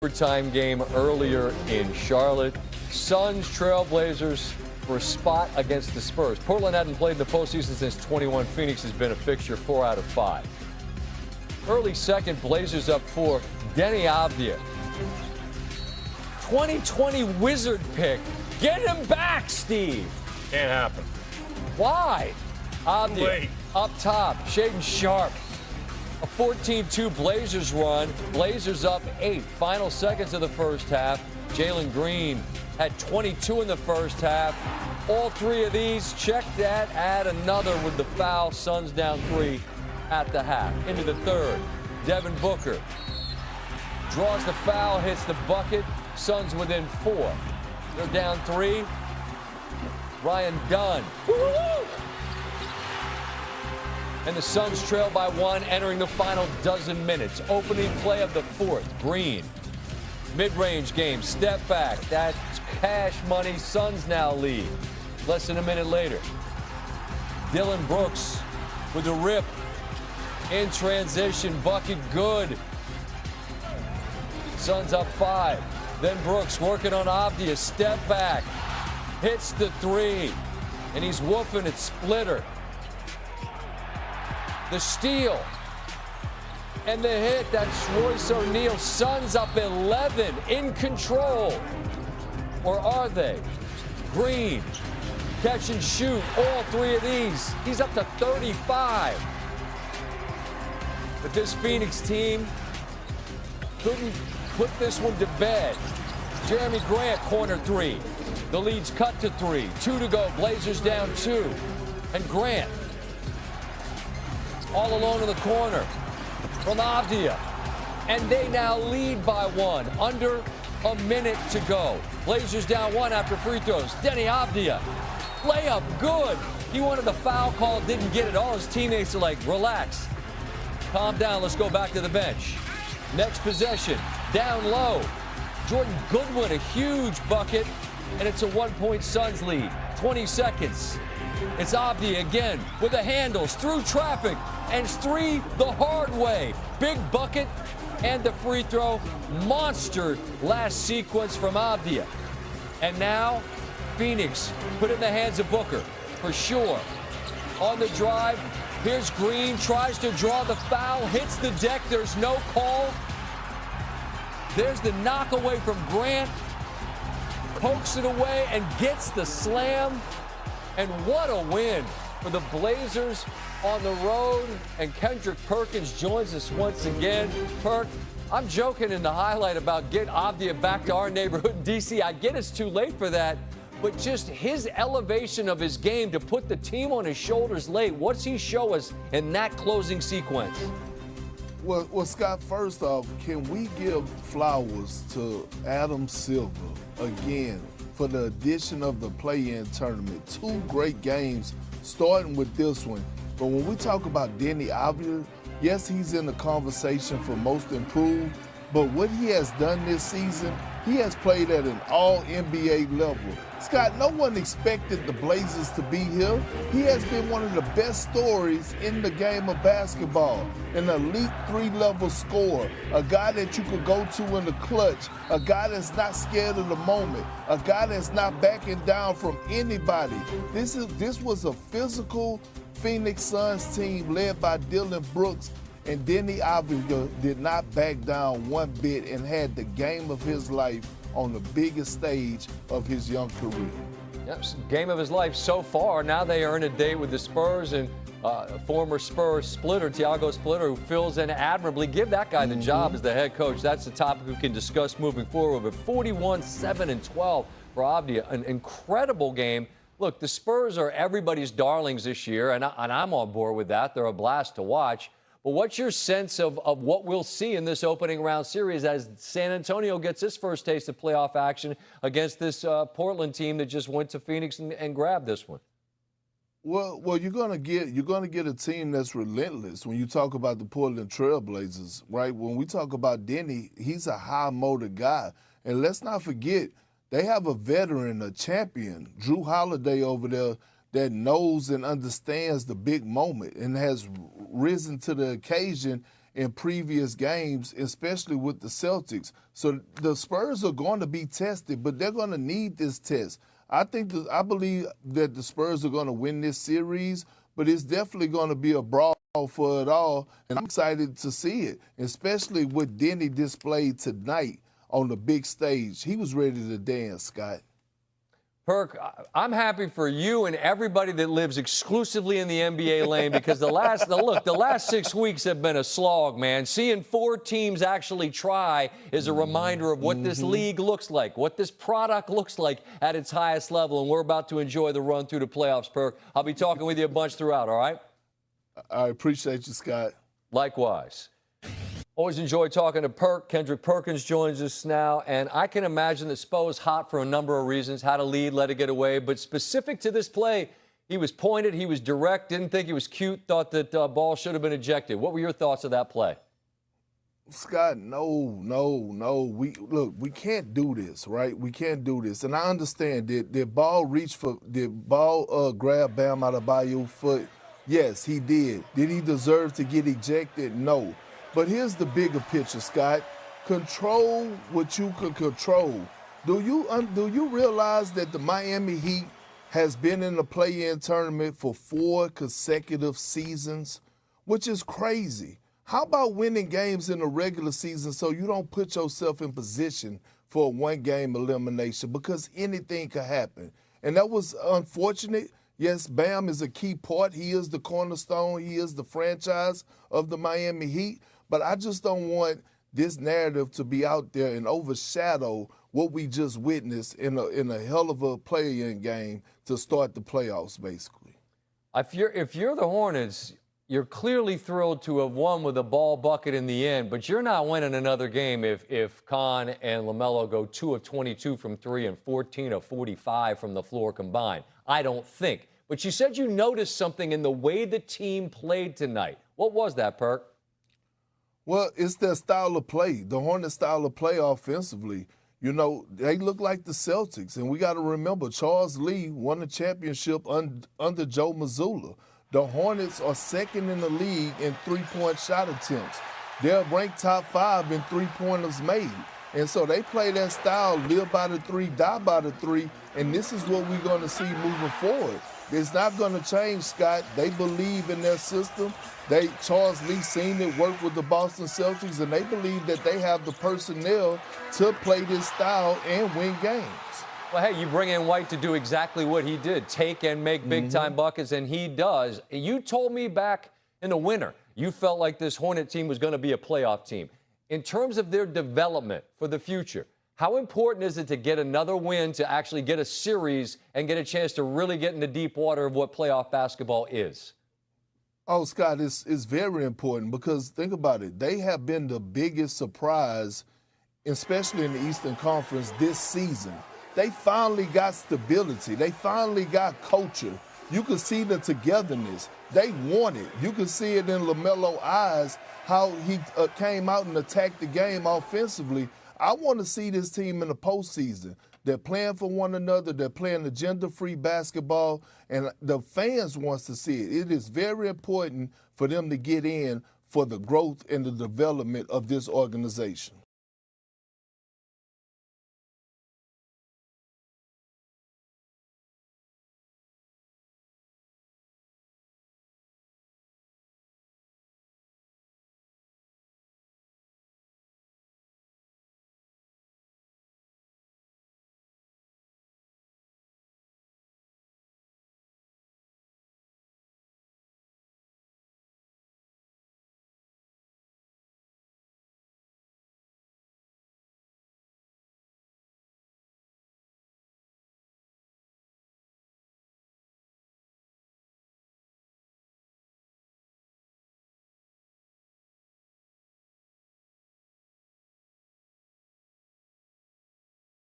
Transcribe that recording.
Overtime game earlier in Charlotte. Suns Trailblazers for a spot against the Spurs. Portland hadn't played in the postseason since 21. Phoenix has been a fixture 4 out of 5. Early second, Blazers up 4. Denny Avdija. 2020 Wizard pick. Get him back, Steve. Can't happen. Why? Avdija up top. Sharpe. A 14-2 Blazers run. Blazers up 8. Final seconds of the first half. Jalen Green had 22 in the first half. All 3 of these, check that, add another with the foul. Suns down 3 at the half. Into the third, Devin Booker draws the foul, hits the bucket. Suns within 4. They're down 3. Ryan Dunn. Woo-hoo! And the Suns trail by 1 entering the final dozen minutes. Opening play of the 4th. Green. Mid-range game. Step back. That's cash money. Suns now lead. Less than a minute later. Dillon Brooks with a rip. In transition. Bucket good. Suns up 5. Then Brooks working on Avdija. Step back. Hits the 3. And he's woofing it. Splitter. The steal and the hit. That's Royce O'Neal. Suns up 11, in control. Or are they? Green, catch and shoot. All 3 of these. He's up to 35. But this Phoenix team couldn't put this one to bed. Jeremy Grant, corner 3. The lead's cut to 3. 2 to go. Blazers down 2. And Grant all alone in the corner from Avdija. And they now lead by 1. Under a minute to go. Blazers down 1 after free throws. Denny Avdija. Layup good. He wanted the foul call, didn't get it. All his teammates are like, relax. Calm down, let's go back to the bench. Next possession, down low. Jordan Goodwin, a huge bucket. And it's a 1-point Suns lead. 20 seconds. It's Avdija again with the handles through traffic. And it's 3 the hard way. Big bucket and the free throw. Monster last sequence from Avdija. And now Phoenix put in the hands of Booker for sure. On the drive, here's Green, tries to draw the foul, hits the deck. There's no call. There's the knock away from Grant. Pokes it away and gets the slam. And what a win for the Blazers on the road. And Kendrick Perkins joins us once again. Perk, I'm joking in the highlight about get Avdija back to our neighborhood in D.C. I get it's too late for that, but just his elevation of his game to put the team on his shoulders late. What's he show us in that closing sequence? Well, Scott, first off, can we give flowers to Adam Silver again for the addition of the play-in tournament? 2 great games, starting with this one. But when we talk about Denny Avdija, yes, he's in the conversation for most improved, but what he has done this season, he has played at an all-NBA level. Scott, no one expected the Blazers to be here. He has been one of the best stories in the game of basketball. An elite 3-level scorer, a guy that you could go to in the clutch, a guy that's not scared of the moment, a guy that's not backing down from anybody. This was a physical Phoenix Suns team led by Dillon Brooks, and Denny Avdija did not back down one bit and had the game of his life on the biggest stage of his young career. Yep, game of his life so far. Now they earn a date with the Spurs and former Spurs Splitter, Tiago Splitter, who fills in admirably. Give that guy the job as the head coach. That's the topic we can discuss moving forward. But 41-7-12 for Avdija, an incredible game. Look, the Spurs are everybody's darlings this year, and I'm on board with that. They're a blast to watch. But what's your sense of what we'll see in this opening round series as San Antonio gets its first taste of playoff action against this Portland team that just went to Phoenix and grabbed this one? Well, you're gonna get a team that's relentless when you talk about the Portland Trailblazers, right? When we talk about Denny, he's a high-motor guy, and let's not forget they have a veteran, a champion, Drew Holiday over there, that knows and understands the big moment and has risen to the occasion in previous games, especially with the Celtics. So the Spurs are going to be tested, but they're going to need this test. I believe that the Spurs are going to win this series, but it's definitely going to be a brawl for it all, and I'm excited to see it, especially what Denny displayed tonight on the big stage. He was ready to dance, Scott. Perk, I'm happy for you and everybody that lives exclusively in the NBA lane because the last 6 weeks have been a slog, man. Seeing 4 teams actually try is a reminder of what this league looks like, what this product looks like at its highest level, and we're about to enjoy the run through the playoffs, Perk. I'll be talking with you a bunch throughout, all right? I appreciate you, Scott. Likewise. Always enjoy talking to Perk. Kendrick Perkins joins us now, and I can imagine that Spo was hot for a number of reasons. Had a lead, let it get away, but specific to this play, he was pointed, he was direct, didn't think he was cute, thought that ball should have been ejected. What were your thoughts of that play? Scott, no. We can't do this, right? We can't do this. And I understand, did ball grab Bam Adebayo's foot? Yes, he did. Did he deserve to get ejected? No. But here's the bigger picture, Scott. Control what you can control. Do you realize that the Miami Heat has been in the play-in tournament for 4 consecutive seasons, which is crazy? How about winning games in the regular season so you don't put yourself in position for a one-game elimination? Because anything could happen. And that was unfortunate. Yes, Bam is a key part. He is the cornerstone. He is the franchise of the Miami Heat. But I just don't want this narrative to be out there and overshadow what we just witnessed in a hell of a play-in game to start the playoffs, basically. If you're the Hornets, you're clearly thrilled to have won with a ball bucket in the end, but you're not winning another game if Khan and LaMelo go 2 of 22 from 3 and 14 of 45 from the floor combined. I don't think. But you said you noticed something in the way the team played tonight. What was that, Perk? Well, it's their style of play, the Hornets' style of play offensively. You know, they look like the Celtics, and we got to remember Charles Lee won the championship under Joe Mazzulla. The Hornets are second in the league in three-point shot attempts. They're ranked top 5 in three-pointers made. And so they play that style, live by the 3, die by the 3, and this is what we're going to see moving forward. It's not going to change, Scott. They believe in their system. Charles Lee seen it work with the Boston Celtics, and they believe that they have the personnel to play this style and win games. Well, hey, you bring in White to do exactly what he did, take and make big-time buckets, and he does. You told me back in the winter you felt like this Hornet team was going to be a playoff team. In terms of their development for the future, how important is it to get another win to actually get a series and get a chance to really get in the deep water of what playoff basketball is? Oh, Scott, it's very important because think about it. They have been the biggest surprise, especially in the Eastern Conference this season. They finally got stability. They finally got culture. You could see the togetherness. They want it. You could see it in LaMelo's eyes, how he came out and attacked the game offensively. I want to see this team in the postseason. They're playing for one another. They're playing agenda-free basketball, and the fans wants to see it. It is very important for them to get in for the growth and the development of this organization.